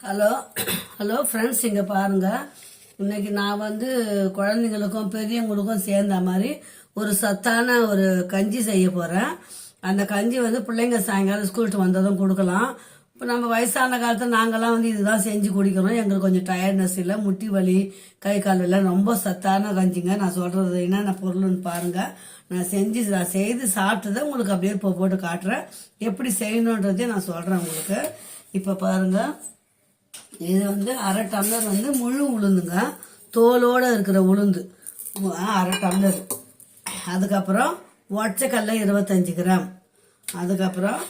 Hello hello friends, இங்கே பாருங்கள். இன்னைக்கு நான் குழந்தைங்களுக்கும் பெரியவங்களுக்கும் சேர்ந்த மாதிரி ஒரு சத்தான ஒரு கஞ்சி செய்ய போகிறேன். அந்த கஞ்சி பிள்ளைங்க சாயங்காலம் ஸ்கூல்ட்டு வந்ததும் கொடுக்கலாம். இப்போ நம்ம வயசான காலத்தில் நாங்கள்லாம் இதுதான் செஞ்சு குடிக்கிறோம். எங்களுக்கு கொஞ்சம் டயர்ட்னஸ் இல்லை, முட்டி வலி, கை கால் இல்லை. ரொம்ப சத்தான கஞ்சிங்க. நான் சொல்கிறது என்னென்ன பொருள்னு பாருங்கள். நான் செய்து சாப்பிட்டதை உங்களுக்கு அப்படியே இப்போ போட்டு காட்டுறேன். எப்படி செய்யணுன்றதே நான் சொல்கிறேன் உங்களுக்கு. இப்போ பாருங்கள், இது அரை டம்ளர் முழு உளுந்துங்க, தோலோடு இருக்கிற உளுந்து அரை டம்ளர். அதுக்கப்புறம் ஒற்றைக்கல்ல 25 கிராம். அதுக்கப்புறம்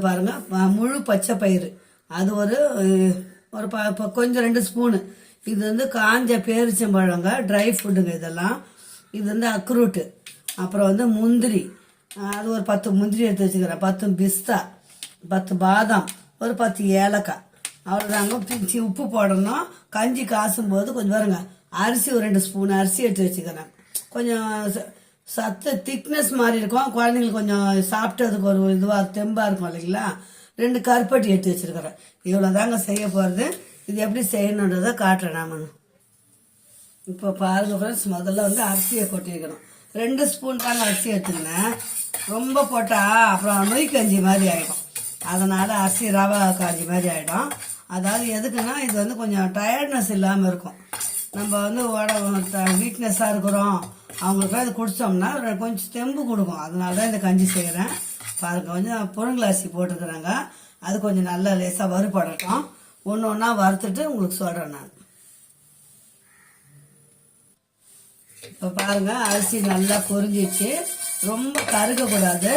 பாருங்கள், முழு பச்சை பயிறு அது ஒரு கொஞ்சம் 2 ஸ்பூனு. இது காஞ்ச பேரிச்சம்பழங்க, ட்ரை ஃபுட்டுங்க இதெல்லாம். இது அக்ரூட்டு. அப்புறம் முந்திரி, அது ஒரு 10 முந்திரி எடுத்து வச்சுக்கிறேன். 10 பிஸ்தா, 10 பாதாம், ஒரு 10 ஏலக்காய். அவ்வளோதாங்க. பிச்சு உப்பு போடணும். கஞ்சி காசும் போது கொஞ்சம் பாருங்க, அரிசி ஒரு 2 ஸ்பூன் அரிசி எடுத்து வச்சுக்கிறேன். கொஞ்சம் சத்து திக்னஸ் மாதிரி இருக்கும். குழந்தைங்களுக்கு கொஞ்சம் சாப்பிட்டதுக்கு ஒரு இதுவாக தெம்பாக இருக்கும் இல்லைங்களா. 2 கருப்பட்டி எடுத்து வச்சிருக்கிறேன். இவ்வளோதாங்க செய்ய போகிறது. இது எப்படி செய்யணுன்றதை காட்டுறேன் நான். இப்போ பாருங்க ஃப்ரெண்ட்ஸ், முதல்ல அரிசியை கொட்டி வைக்கணும். 2 ஸ்பூன் தாங்க அரிசி எடுத்துக்கினேன். ரொம்ப போட்டால் அப்புறம் நொய் கஞ்சி மாதிரி ஆகிடும். அதனால் அரிசி ரவை காஞ்சி மாதிரி ஆகிடும். அதாவது எதுக்குன்னா, இது கொஞ்சம் டயர்ட்னஸ் இல்லாமல் இருக்கும். நம்ம வீக்னஸாக இருக்கிறோம், அவங்களுக்கு இது குடித்தோம்னா கொஞ்சம் தெம்பு கொடுக்கும். அதனால தான் இந்த கஞ்சி செய்கிறேன். பாருங்க, கொஞ்சம் புழுங்கலரிசி போட்டுக்கிறேங்க. அது கொஞ்சம் நல்லா லேசாக வறுபடட்டும். ஒன்று ஒன்றா வறுத்துட்டு உங்களுக்கு சொல்கிறேன் நான். இப்போ பாருங்கள், அரிசி நல்லா பொரிஞ்சிச்சு. ரொம்ப கருகக்கூடாது,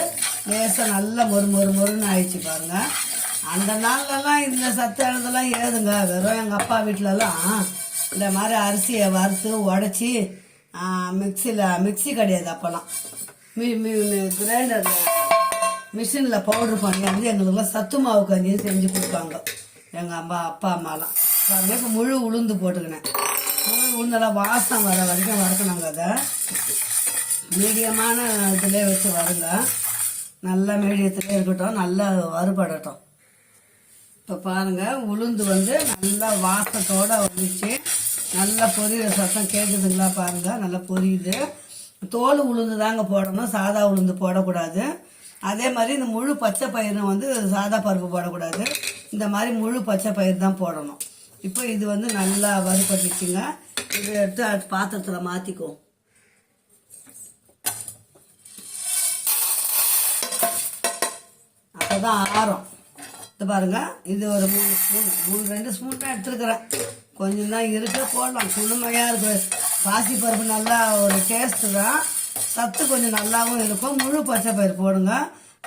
லேசாக நல்லா மொறுன்னு ஆயிடுச்சு பாருங்கள். அந்த நாள்லலாம் இந்த சத்தானதெல்லாம் ஏதுங்க. வெறும் எங்கள் அப்பா வீட்டிலலாம் இந்த மாதிரி அரிசியை வறுத்து உடச்சி மிக்சி கிடையாது அப்போல்லாம், கிரைண்டரில் மிஷினில் பவுட்ரு பண்ணி எங்களுக்குலாம் சத்து மாவு கஞ்சி செஞ்சு கொடுப்பாங்க எங்கள் அப்பா அம்மாலாம். பாருங்கள், இப்போ முழு உளுந்து போட்டுக்கினேன். முழு உளுந்தெல்லாம் வாசம் வர வரைக்கும் வறுக்கணுங்க. அதை மீடியமான இதிலே வச்சு வருங்க. நல்லா மீடியத்திலே இருக்கட்டும், நல்லா வறுபடட்டும். இப்போ பாருங்கள், உளுந்து நல்லா வாசத்தோடு வந்துச்சு. நல்லா பொரியிற சத்தம் கேட்குதுங்களா பாருங்கள், நல்லா பொரியுது. தோல் உளுந்து தாங்க போடணும், சாதா உளுந்து போடக்கூடாது. அதே மாதிரி இந்த முழு பச்சை பயிரும் சாதா பருப்பு போடக்கூடாது. இந்த மாதிரி முழு பச்சை பயிர் தான் போடணும். இப்போ இது நல்லா வறுபட்டுச்சுங்க. இதை எடுத்து பாத்திரத்தில் மாற்றிக்குவோம். அப்போதான் ஆறும். இது பாருங்க, இது ஒரு 2 ஸ்பூன் தான் எடுத்துருக்கிறேன். கொஞ்சம் தான் இருக்கு, போடலாம். குளுமையாக இருக்கு. பாசிப்பருப்பு நல்லா ஒரு டேஸ்ட்டு தான், சத்து கொஞ்சம் நல்லாவும் இருக்கும். முழு பச்சை பயிர் போடுங்க.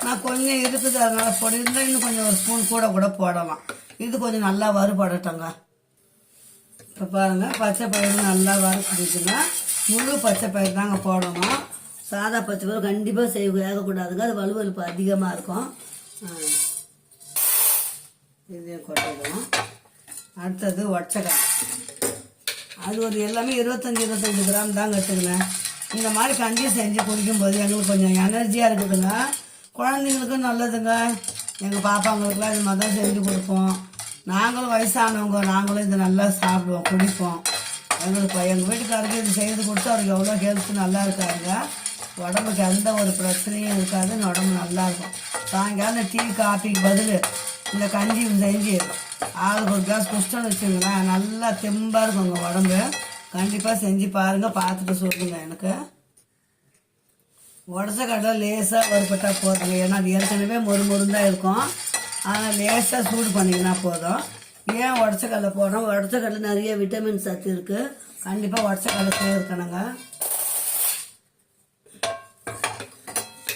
நான் கொஞ்சம் இருக்குது, அதனால போட்டிருந்தேன். இன்னும் கொஞ்சம் ஒரு ஸ்பூன் கூட போடலாம். இது கொஞ்சம் நல்லா வறுபடட்டங்க. இப்போ பாருங்கள், பச்சை பயிர் நல்லா வறுத்துச்சுன்னா முழு பச்சை பயிர் தாங்க போடணும். சாதா பச்சை பயிர் கண்டிப்பாக வேகக்கூடாதுங்க, அது வலுவலுப்பு அதிகமாக இருக்கும். இதையும் கொட்டிடுவோம். அடுத்தது ஒற்றைக்கடலை. அது ஒரு எல்லாமே 25 கிராம் தாங்க எடுத்துக்கினேன். இந்த மாதிரி கஞ்சி செஞ்சு குடிக்கும்போது எங்களுக்கு கொஞ்சம் எனர்ஜியாக இருக்குதுங்க. குழந்தைங்களுக்கும் நல்லதுங்க. எங்கள் பாப்பாங்களுக்குலாம் இது மாதிரி தான் செஞ்சு கொடுப்போம். நாங்களும் வயசானவங்க, நாங்களும் இதை நல்லா சாப்பிடுவோம், குடிப்போம். எங்கள் வீட்டுக்காரருக்கு இது செய்து கொடுத்து அவருக்கு எவ்வளோ ஹெல்த்து நல்லா இருக்காருங்க. உடம்புக்கு எந்த ஒரு பிரச்சனையும் இருக்காது, உடம்பு நல்லாயிருக்கும். சாயங்காலம் டீ காஃபிக்கு பதில் இந்த கஞ்சி செஞ்சு ஆளுக்கு ஒரு கிளாஸ் குடிச்சோன்னு வச்சுங்களேன், நல்லா தெம்பாக இருக்கும் உங்கள் உடம்பு. கண்டிப்பாக செஞ்சு பாருங்கள், பார்த்துட்டு சொல்லுங்க எனக்கு. உடச்ச கடலை லேசாக வறுபட்டால் போதுங்க. ஏன்னா அது ஏற்கனவே மொறுன்னு தான் இருக்கும். ஆனால் லேசாக சூடு பண்ணிங்கன்னா போதும். ஏன் உடச்ச கடலை போடுறோம்? உடச்ச கடலை நிறைய விட்டமின் சத்து இருக்குது. கண்டிப்பாக உடச்ச கடலை சேர்க்கணுங்க.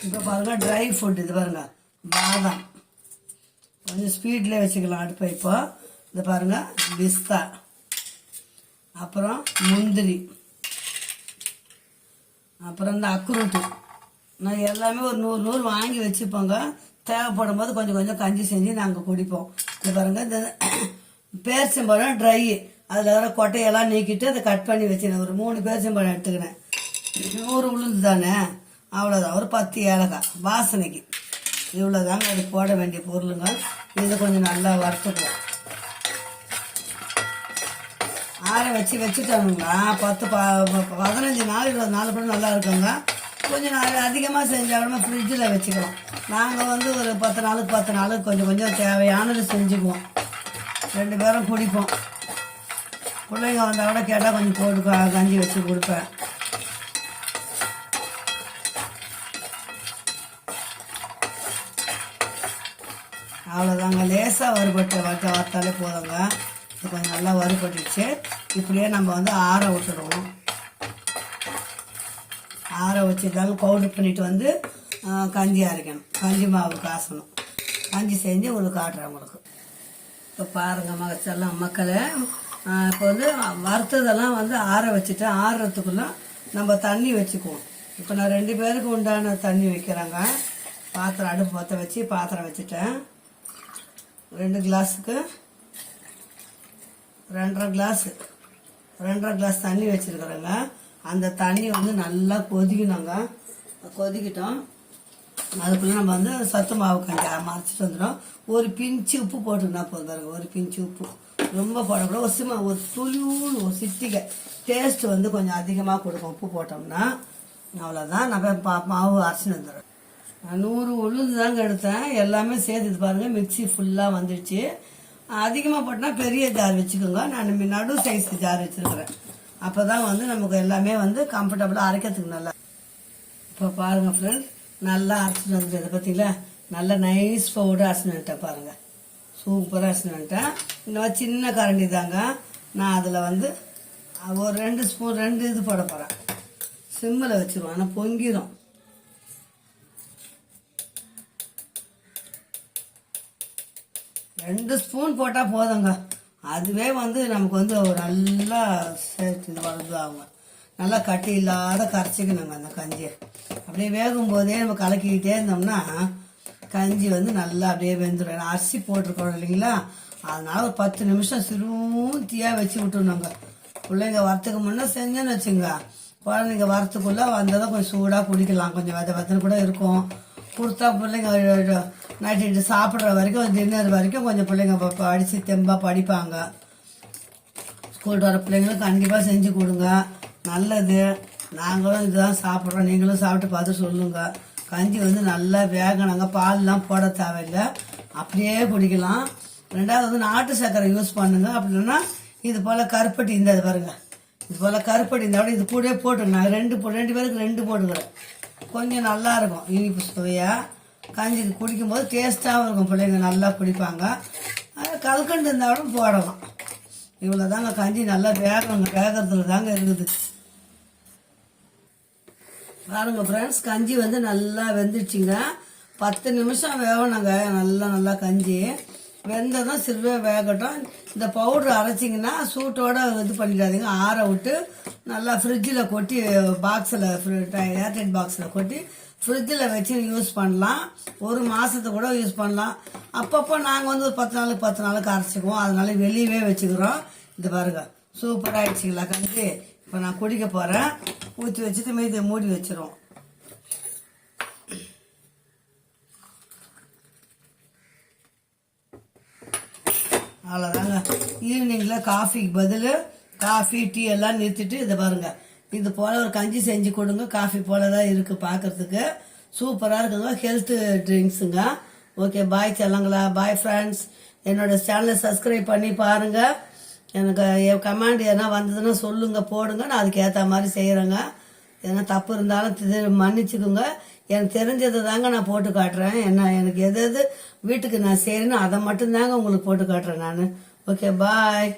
இப்போ பாருங்கள், ட்ரை ஃபுட். இது பாருங்கள், பாதாம் கொஞ்சம் ஸ்பீட்லேயே வச்சுக்கலாம் அடுப்பை. இப்போ இது பாருங்கள், பிஸ்தா, அப்புறம் முந்திரி, அப்புறம் இந்த அக்ரூட்டு. நான் எல்லாமே ஒரு 100 வாங்கி வச்சுப்போங்க. தேவைப்படும் போது கொஞ்சம் கஞ்சி செஞ்சு நாங்கள் குடிப்போம். இது பாருங்கள், இந்த பேரிச்சம்பழம் ட்ரை, அதில் வர கொட்டையெல்லாம் நீக்கிட்டு அதை கட் பண்ணி வச்சுனேன். ஒரு 3 பேரிச்சம்பழம் எடுத்துக்கினேன். 100 உளுந்து தானே, அவ்வளோதான். ஒரு 10 ஏலக்காய் வாசனைக்கு. இவ்வளோதாங்க அது போட வேண்டிய பொருளுங்க. இதை கொஞ்சம் நல்லா வறுத்துக்குவோம். ஆற வச்சுட்டோம்னா 15 நாள் 20 நாள் கூட நல்லா இருக்குங்க. கொஞ்சம் அதிகமாக செஞ்சாலும் ஃப்ரிட்ஜில் வச்சுக்கலாம். நாங்கள் வந்து ஒரு 10 நாளுக்கு கொஞ்சம் கொஞ்சம் தேவையானது செஞ்சுக்குவோம். 2 பேரும் குடிப்போம். பிள்ளைங்க வந்தால் கூட கேட்டால் கொஞ்சம் போட்டு கஞ்சி வச்சு கொடுப்பேன். அவ்வளோதாங்க. லேசாக வறுத்தாலே போதுங்க. இது கொஞ்சம் நல்லா வறுபட்டுச்சு. இப்படியே நம்ம வந்து ஆற விட்டுடுவோம். ஆற வச்சுட்டாங்க பவுடர் பண்ணிவிட்டு வந்து கஞ்சி அரைக்கணும். கஞ்சி மாவு காசணும். கஞ்சி செஞ்சு உங்களுக்கு காட்டுறேன் உங்களுக்கு. இப்போ பாருங்கள் மக்களே, இப்போ வந்து வறுத்ததெல்லாம் வந்து ஆற வச்சுட்டேன். ஆறுறதுக்குள்ள நம்ம தண்ணி வச்சுக்குவோம். இப்போ நான் 2 பேருக்கு உண்டான தண்ணி வைக்கிறேங்க. பாத்திரம் அடுப்பு பற்ற வச்சு பாத்திரம் வச்சுட்டேன். 2 கிளாஸுக்கு 2.5 கிளாஸ் தண்ணி வச்சுருக்குறேங்க. அந்த தண்ணி வந்து நல்லா கொதிக்கணுங்க. கொதிக்கிட்டோம். அதுக்குள்ளே நம்ம வந்து சத்து மாவு கஞ்சி மறைச்சிட்டு வந்துடும். ஒரு பிஞ்சு உப்பு போட்டுக்கினா போதும் பாருங்க. ஒரு பிஞ்சு உப்பு, ரொம்ப போடக்கூடாது. ஒரு துளியூல் ஒரு சிட்டிகை டேஸ்ட் வந்து கொஞ்சம் அதிகமாக கொடுக்கும் உப்பு போட்டோம்னா. அவ்வளோதான். நம்ம மாவு அரைச்சின்னு வந்துடுறோம். 100 உளுந்து தாங்க எடுத்தேன். எல்லாமே சேர்த்து பாருங்கள். மிக்சி ஃபுல்லாக வந்துடுச்சு. அதிகமாக போட்டோன்னா பெரிய ஜார் வச்சுக்கோங்க. நான் நடு சைஸ் ஜார் வச்சுருக்கிறேன். அப்போ தான் வந்து நமக்கு எல்லாமே வந்து கம்ஃபர்டபுளாக அரைக்கிறதுக்கு நல்லா. இப்போ பாருங்கள் ஃப்ரெண்ட்ஸ், நல்லா அரைச்சிட்டு வந்துட்டு பார்த்தீங்களா. நல்லா நைஸ் பவுடர் அரைச்சின்னு வந்துட்டேன் பாருங்கள். சூப்பராக அரைச்சின்னு வந்துட்டேன். இந்த மாதிரி சின்ன கரண்டி தாங்க. நான் அதில் வந்து ஒரு 2 ஸ்பூன் 2 இது போட போகிறேன். சிம்மில் வச்சுருவோம். ஆனால் பொங்கிடும். 2 ஸ்பூன் போட்டால் போதுங்க. அதுவே வந்து நமக்கு வந்து ஒரு நல்லா சேர்த்து இது வளர்ந்து ஆகும். நல்லா கட்டி இல்லாத கரைச்சிக்கணுங்க அந்த கஞ்சியை. அப்படியே வேகும் போதே நம்ம கலக்கிக்கிட்டே இருந்தோம்னா கஞ்சி வந்து நல்லா அப்படியே வெந்துடும். அரிசி போட்டிருக்கோம் இல்லைங்களா, அதனால ஒரு 10 நிமிஷம் சிறுத்தியாக வச்சு விட்டுருணுங்க. பிள்ளைங்க வரத்துக்கு முன்னே செஞ்சேன்னு வச்சுங்க, குழந்தைங்க வரத்துக்குள்ளே வந்ததை கொஞ்சம் சூடாக குடிக்கலாம். கொஞ்சம் வெத்தன்னு கூட இருக்கும். கொடுத்தா பிள்ளைங்க நைட்டு சாப்பிட்ற வரைக்கும் டின்னர் வரைக்கும் கொஞ்சம் பிள்ளைங்க படித்து தெம்பாக படிப்பாங்க. ஸ்கூல் வர பிள்ளைங்களும் கண்டிப்பாக செஞ்சு கொடுங்க, நல்லது. நாங்களும் இதுதான் சாப்பிட்றோம். நீங்களும் சாப்பிட்டு பார்த்து சொல்லுங்கள். கஞ்சி வந்து நல்லா வேகணுங்க. பால்லாம் போட தேவையில்லை, அப்படியே குடிக்கலாம். 2வது வந்து நாட்டு சர்க்கரை யூஸ் பண்ணுங்க. அப்படின்னா இது போல் கருப்பட்டி இந்த பாருங்க, இது போல் கருப்பட்டி இந்த இது கூட போட்டுங்க. நான் 2 பேருக்கு 2 போட்டுக்கிறேன். கொஞ்சம் நல்லா இருக்கும். இனிப்பு சுவையாக கஞ்சி குடிக்கும்போது டேஸ்ட்டாகவும் இருக்கும். பிள்ளைங்க நல்லா குடிப்பாங்க. கல்கண்டு இருந்தாலும் போடலாம். இவ்வளோ தாங்க. கஞ்சி நல்லா வேகணுங்க. வேகிறதுல தாங்க இருக்குது. பாருங்க ஃப்ரெண்ட்ஸ், கஞ்சி வந்து நல்லா வெந்துடுச்சிங்க. 10 நிமிஷம் வேகணுங்க. நல்லா கஞ்சி வெந்ததும் சிறுவே வேகட்டும். இந்த பவுடர் அரைச்சிங்கன்னா சூட்டோட இது பண்ணிடாதீங்க. ஆற விட்டு நல்லா ஃப்ரிட்ஜில் கொட்டி பாக்ஸில் ஏர்டைட் பாக்ஸில் கொட்டி ஃப்ரிட்ஜில் வச்சு யூஸ் பண்ணலாம். 1 மாதத்துக்கு கூட யூஸ் பண்ணலாம். அப்பப்போ நாங்கள் வந்து ஒரு 10 நாளுக்கு அரைச்சிக்குவோம். அதனால வெளியவே வச்சுக்கிறோம். இது பாருங்க, சூப்பராக ஆயிடுச்சுங்களா கஞ்சி. இப்போ நான் குடிக்க போகிறேன். ஊற்றி வச்சுட்டு மீதி மூடி வச்சிருவோம். அவ்வளோதாங்க. ஈவினிங்கில் காஃபிக்கு பதில் காஃபி டீ எல்லாம் நிறுத்திட்டு இதை பாருங்க, இது போல் ஒரு கஞ்சி செஞ்சு கொடுங்க. காஃபி போல தான் இருக்குது பார்க்குறதுக்கு. சூப்பராக இருக்குங்க. ஹெல்த்து ட்ரிங்க்ஸுங்க. ஓகே, பாய் செல்லங்களா. Bye friends. என்னோட சேனலை சப்ஸ்கிரைப் பண்ணி பாருங்கள். எனக்கு கமெண்ட் எதனா வந்ததுன்னா சொல்லுங்கள், போடுங்க. நான் அதுக்கு ஏற்ற மாதிரி செய்கிறேங்க. எதனா தப்பு இருந்தாலும் மன்னிச்சுக்குங்க. எனக்கு தெரிஞ்சதை தாங்க நான் போட்டு காட்டுறேன். எனக்கு எது வீட்டுக்கு நான் செய்யணும் அதை மட்டும்தாங்க உங்களுக்கு போட்டு காட்டுறேன் நான். ஓகே, பாய்.